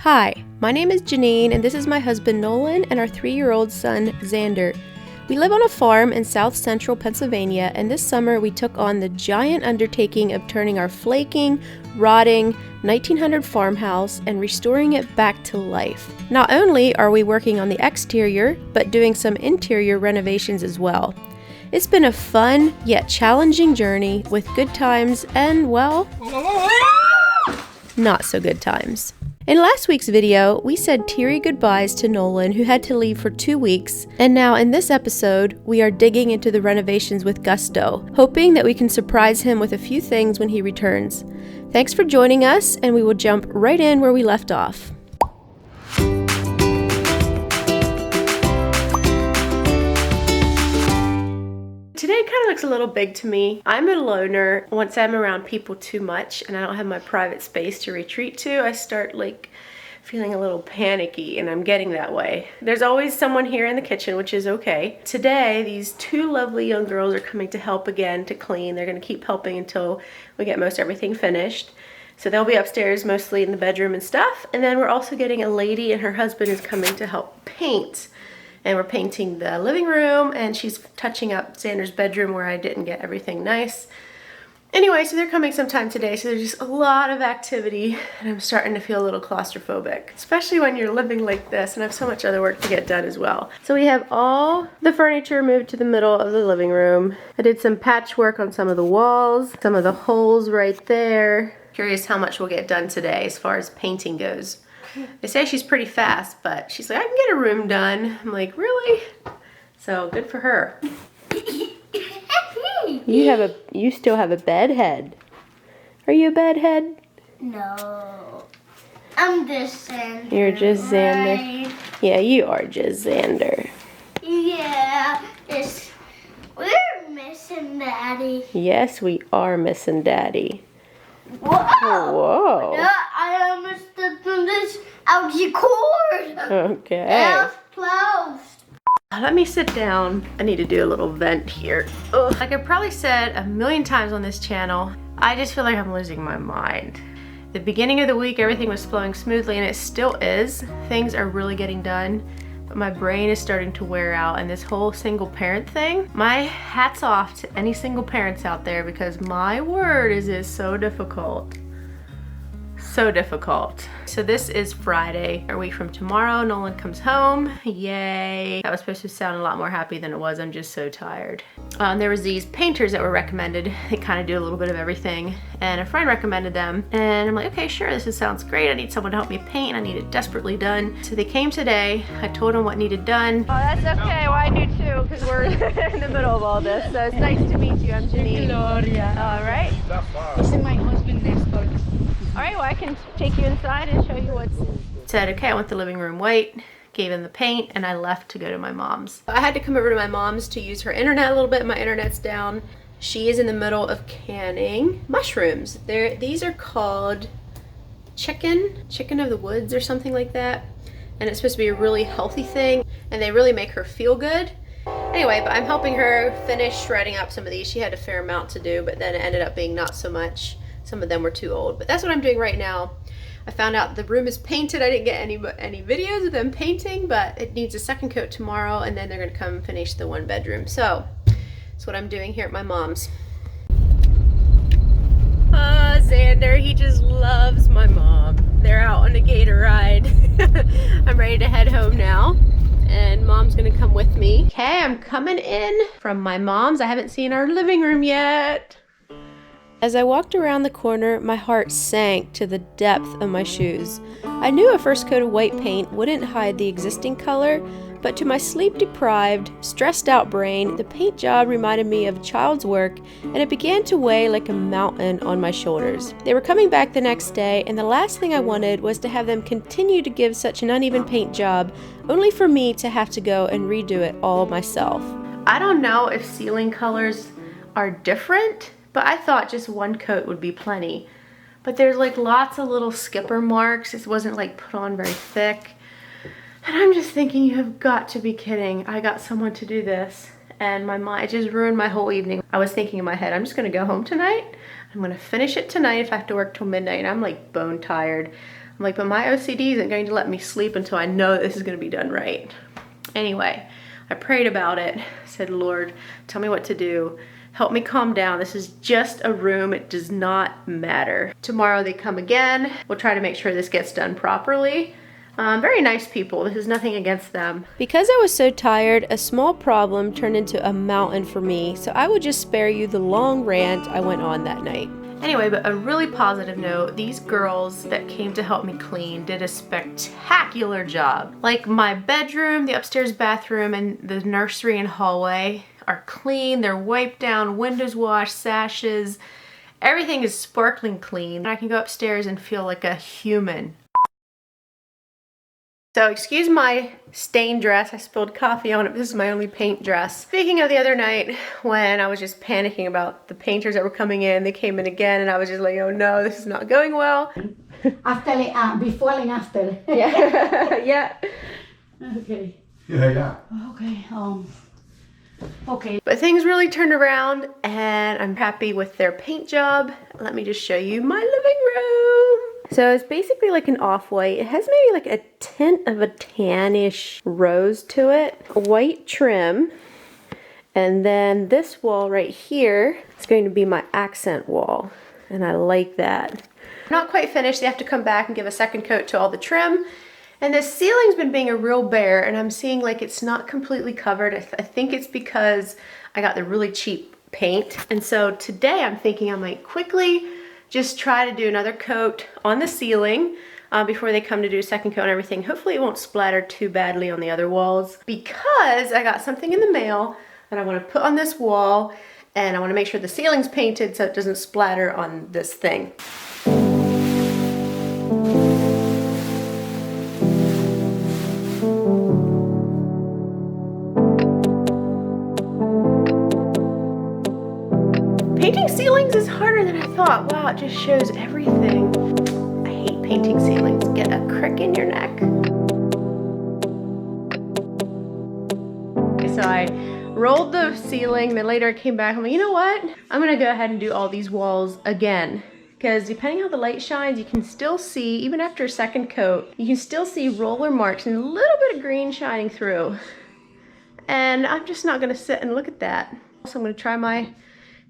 Hi, my name is Janine and this is my husband Nolin and our 3-year-old son Zander. We live on a farm in south central Pennsylvania, and this summer we took on the giant undertaking of turning our flaking, rotting 1900 farmhouse and restoring it back to life. Not only are we working on the exterior, but doing some interior renovations as well. It's been a fun yet challenging journey with good times and, well, not so good times. In last week's video, we said teary goodbyes to Nolin, who had to leave for 2 weeks, and now in this episode, we are digging into the renovations with gusto, hoping that we can surprise him with a few things when he returns. Thanks for joining us, and we will jump right in where we left off. Today kind of looks a little big to me. I'm a loner. Once I'm around people too much and I don't have my private space to retreat to, I start feeling a little panicky, and I'm getting that way. There's always someone here in the kitchen, which is okay. Today, these 2 lovely young girls are coming to help again to clean. They're gonna keep helping until we get most everything finished. So they'll be upstairs mostly in the bedroom and stuff. And then we're also getting a lady and her husband is coming to help paint. And we're painting the living room, and she's touching up Xander's bedroom where I didn't get everything nice. Anyway, so they're coming sometime today, so there's just a lot of activity, and I'm starting to feel a little claustrophobic, especially when you're living like this and have so much other work to get done as well. So we have all the furniture moved to the middle of the living room. I did some patchwork on some of the walls, some of the holes right there. Curious how much we'll get done today as far as painting goes. They say she's pretty fast, but she's like, I can get a room done. I'm like, really? So good for her. You still have a bed head. Are you a bed head? No. I'm just Zander. You're just Zander. Right? Yeah, you are just Zander. Yeah. We're missing Daddy. Yes, we are missing Daddy. Whoa. Whoa. Yeah, I almost stepped on this algae cord. Okay. That's close. Let me sit down. I need to do a little vent here. Ugh. Like I probably said a million times on this channel, I just feel like I'm losing my mind. The beginning of the week, everything was flowing smoothly, and it still is. Things are really getting done, but my brain is starting to wear out, and this whole single parent thing, my hat's off to any single parents out there, because my word is it so difficult. So difficult. So this is Friday, a week from tomorrow. Nolin comes home. Yay. That was supposed to sound a lot more happy than it was. I'm just so tired. There was these painters that were recommended. They kind of do a little bit of everything, and a friend recommended them, and I'm like, okay, sure, this sounds great. I need someone to help me paint. I need it desperately done. So they came today. I told them what needed done. Oh, that's okay. Well, I do too, because we're in the middle of all this. So it's nice to meet you. I'm Janine. Gloria. All right. This is my husband next door. All right, well, I can take you inside and show you what's... Said, okay, I want the living room white, gave him the paint, and I left to go to my mom's. I had to come over to my mom's to use her internet a little bit. My internet's down. She is in the middle of canning mushrooms. These are called chicken of the woods or something like that. And it's supposed to be a really healthy thing, and they really make her feel good. Anyway, but I'm helping her finish shredding up some of these. She had a fair amount to do, but then it ended up being not so much. Some of them were too old, but that's what I'm doing right now. I found out the room is painted. I didn't get any videos of them painting, but it needs a second coat tomorrow, and then they're gonna come finish the 1 bedroom. So that's what I'm doing here at my mom's. Zander, he just loves my mom. They're out on a gator ride. I'm ready to head home now, and mom's gonna come with me. Okay, I'm coming in from my mom's. I haven't seen our living room yet. As I walked around the corner, my heart sank to the depth of my shoes. I knew a first coat of white paint wouldn't hide the existing color, but to my sleep-deprived, stressed-out brain, the paint job reminded me of child's work, and it began to weigh like a mountain on my shoulders. They were coming back the next day, and the last thing I wanted was to have them continue to give such an uneven paint job, only for me to have to go and redo it all myself. I don't know if ceiling colors are different, but I thought just 1 coat would be plenty. But there's lots of little skipper marks. It wasn't put on very thick. And I'm just thinking, you have got to be kidding. I got someone to do this, and my mind, it just ruined my whole evening. I was thinking in my head, I'm just gonna go home tonight. I'm gonna finish it tonight if I have to work till midnight, and I'm bone tired. I'm like, but my OCD isn't going to let me sleep until I know this is gonna be done right. Anyway, I prayed about it. I said, Lord, tell me what to do. Help me calm down. This is just a room. It does not matter. Tomorrow they come again. We'll try to make sure this gets done properly. Very nice people. This is nothing against them. Because I was so tired, a small problem turned into a mountain for me, so I would just spare you the long rant I went on that night. Anyway, but a really positive note, these girls that came to help me clean did a spectacular job. Like my bedroom, the upstairs bathroom, and the nursery and hallway are clean. They're wiped down, windows washed, sashes. Everything is sparkling clean. I can go upstairs and feel like a human. So excuse my stained dress. I spilled coffee on it. This is my only paint dress. Speaking of the other night when I was just panicking about the painters that were coming in, they came in again and I was just like, oh no, this is not going well. After, before and after. Yeah, yeah. Okay. Yeah. Okay. Okay. But things really turned around and I'm happy with their paint job. Let me just show you my living room. So it's basically like an off-white. It has maybe like a tint of a tannish rose to it. White trim. And then this wall right here is going to be my accent wall. And I like that. Not quite finished. They have to come back and give a second coat to all the trim. And the ceiling's been being a real bear and I'm seeing like it's not completely covered. I think it's because I got the really cheap paint. And so today I'm thinking I might quickly just try to do another coat on the ceiling before they come to do a second coat and everything. Hopefully it won't splatter too badly on the other walls because I got something in the mail that I want to put on this wall and I want to make sure the ceiling's painted so it doesn't splatter on this thing. Painting ceilings is harder than I thought. Wow, it just shows everything. I hate painting ceilings. Get a crick in your neck. So I rolled the ceiling, then later I came back. I'm like, you know what? I'm gonna go ahead and do all these walls again. Because depending on how the light shines, you can still see, even after a second coat, you can still see roller marks and a little bit of green shining through. And I'm just not gonna sit and look at that. So I'm gonna try my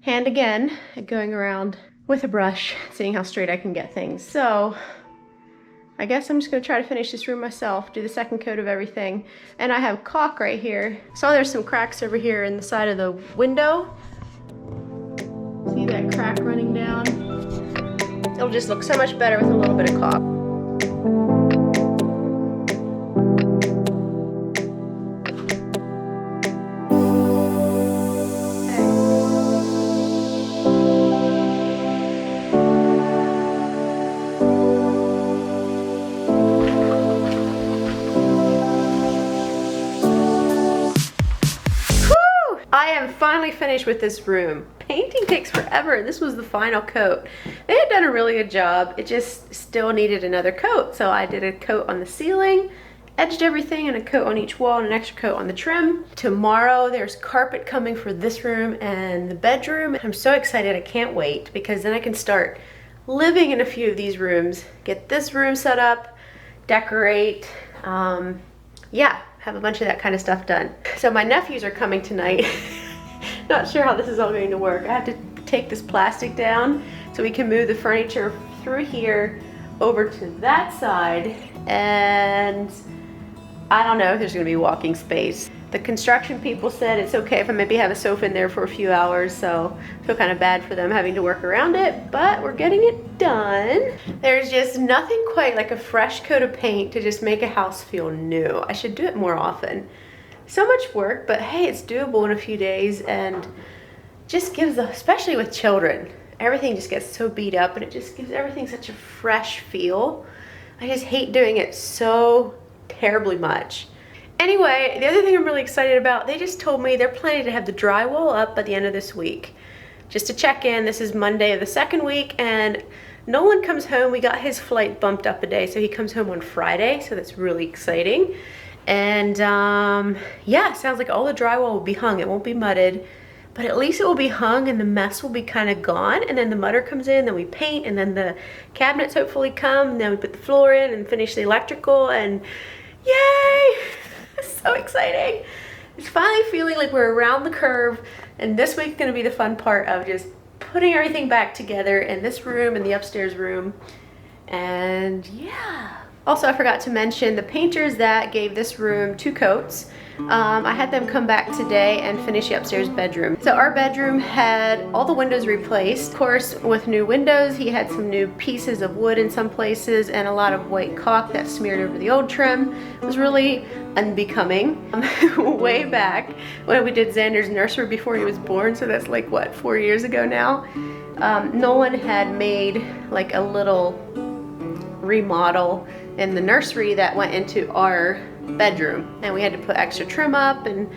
hand again at going around with a brush, seeing how straight I can get things. So I guess I'm just gonna try to finish this room myself, do the second coat of everything. And I have caulk right here. So there's some cracks over here in the side of the window. See that crack running down? It'll just look so much better with a little bit of caulk. I am finally finished with this room. Painting takes forever. This was the final coat. They had done a really good job. It just still needed another coat. So I did a coat on the ceiling, edged everything, and a coat on each wall and an extra coat on the trim. Tomorrow there's carpet coming for this room and the bedroom. I'm so excited, I can't wait because then I can start living in a few of these rooms, get this room set up, decorate, yeah, have a bunch of that kind of stuff done. So my nephews are coming tonight. Not sure how this is all going to work. I have to take this plastic down so we can move the furniture through here over to that side, and I don't know if there's gonna be walking space. The construction people said it's okay if I maybe have a sofa in there for a few hours, so I feel kind of bad for them having to work around it, but we're getting it done. There's just nothing quite like a fresh coat of paint to just make a house feel new. I should do it more often. So much work, but hey, it's doable in a few days and just gives, especially with children, everything just gets so beat up and it just gives everything such a fresh feel. I just hate doing it so terribly much. Anyway, the other thing I'm really excited about, they just told me they're planning to have the drywall up by the end of this week. Just to check in, this is Monday of the second week, and Nolin comes home. We got his flight bumped up a day, so he comes home on Friday, so that's really exciting. And yeah, it sounds like all the drywall will be hung. It won't be mudded. but at least it will be hung and the mess will be kind of gone. And then the mutter comes in, then we paint, and then the cabinets hopefully come, and then we put the floor in and finish the electrical, and yay! So exciting. It's finally feeling like we're around the curve, and this week's gonna be the fun part of just putting everything back together in this room and the upstairs room. And yeah. Also, I forgot to mention the painters that gave this room 2 coats. I had them come back today and finish the upstairs bedroom. So our bedroom had all the windows replaced. Of course, with new windows, he had some new pieces of wood in some places and a lot of white caulk that smeared over the old trim. It was really unbecoming. Way back when we did Zander's nursery before he was born, so that's like, what, 4 years ago now? Nolin had made like a little remodel in the nursery that went into our bedroom, and we had to put extra trim up and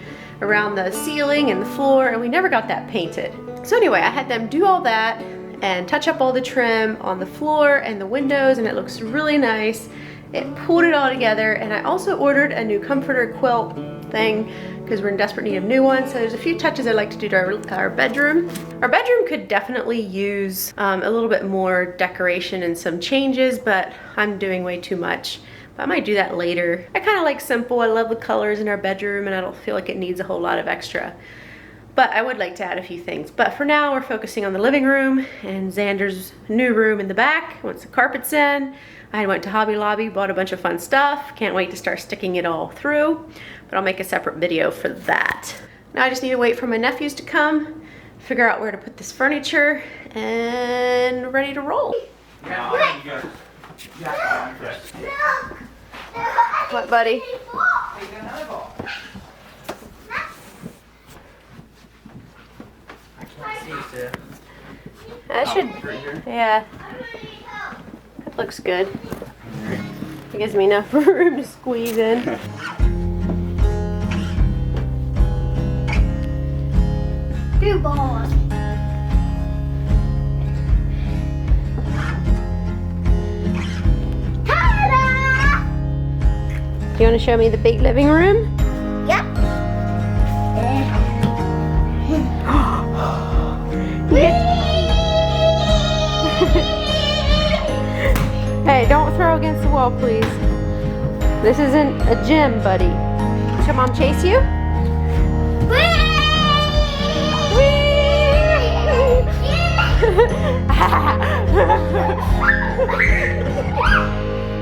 around the ceiling and the floor, and we never got that painted. So anyway, I had them do all that and touch up all the trim on the floor and the windows, and it looks really nice. It pulled it all together, and I also ordered a new comforter quilt thing because we're in desperate need of new ones. So there's a few touches I'd like to do to our bedroom. Our bedroom could definitely use a little bit more decoration and some changes, but I'm doing way too much. But I might do that later. I kind of like simple. I love the colors in our bedroom, and I don't feel like it needs a whole lot of extra. But I would like to add a few things. But for now, we're focusing on the living room and Zander's new room in the back once the carpet's in. I went to Hobby Lobby, bought a bunch of fun stuff. Can't wait to start sticking it all through, but I'll make a separate video for that. Now I just need to wait for my nephews to come, figure out where to put this furniture, and ready to roll. What, buddy? That should, yeah. That looks good. It gives me enough room to squeeze in. Two balls. Ta-da! Do you want to show me the big living room? Yep. Hey, don't throw against the wall, please. This isn't a gym, buddy. Should Mom chase you?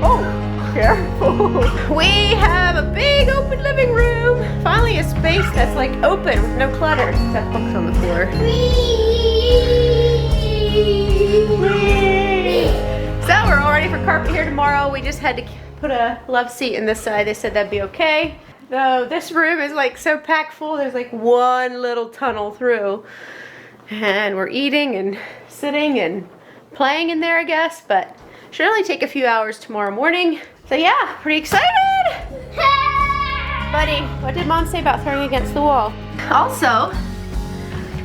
Oh, careful. We have a big open living room. Finally a space that's like open with no clutter. Except books on the floor. So we're all ready for carpet here tomorrow. We just had to put a love seat in this side. They said that'd be okay. Though this room is like so packed full, there's like one little tunnel through. And we're eating and sitting and playing in there, I guess, but should only take a few hours tomorrow morning. So yeah, pretty excited. Buddy, what did Mom say about throwing against the wall? Also,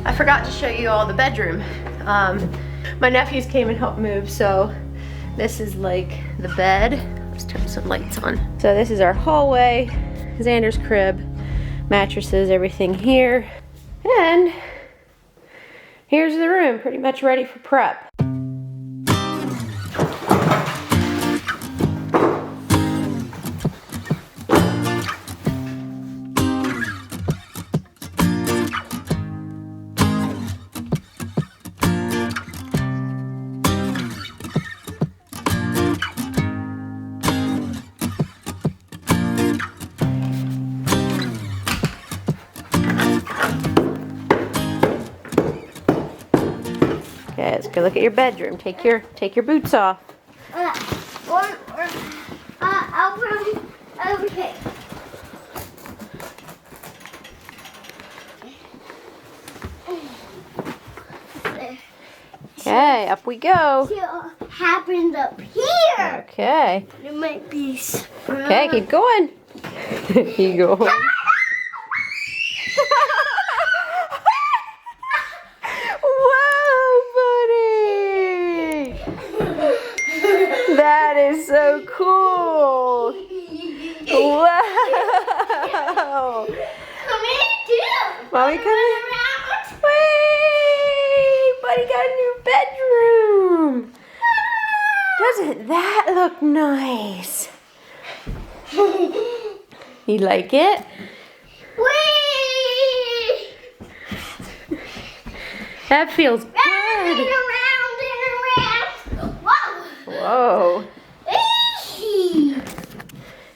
I forgot to show you all the bedroom. My nephews came and helped move, so this is like the bed. Let's turn some lights on. So this is our hallway, Zander's crib, mattresses, everything here. And here's the room, pretty much ready for prep. Okay, let's go look at your bedroom. Take your boots off. Okay. Okay, up we go. What happens up here? Okay. There might be. Okay, keep going. Keep going. That is so cool. Wow. Come in too. Mommy, come in. Buddy got a new bedroom. Doesn't that look nice? You like it? Whee! That feels good. Round and around and around. Whoa! Whoa.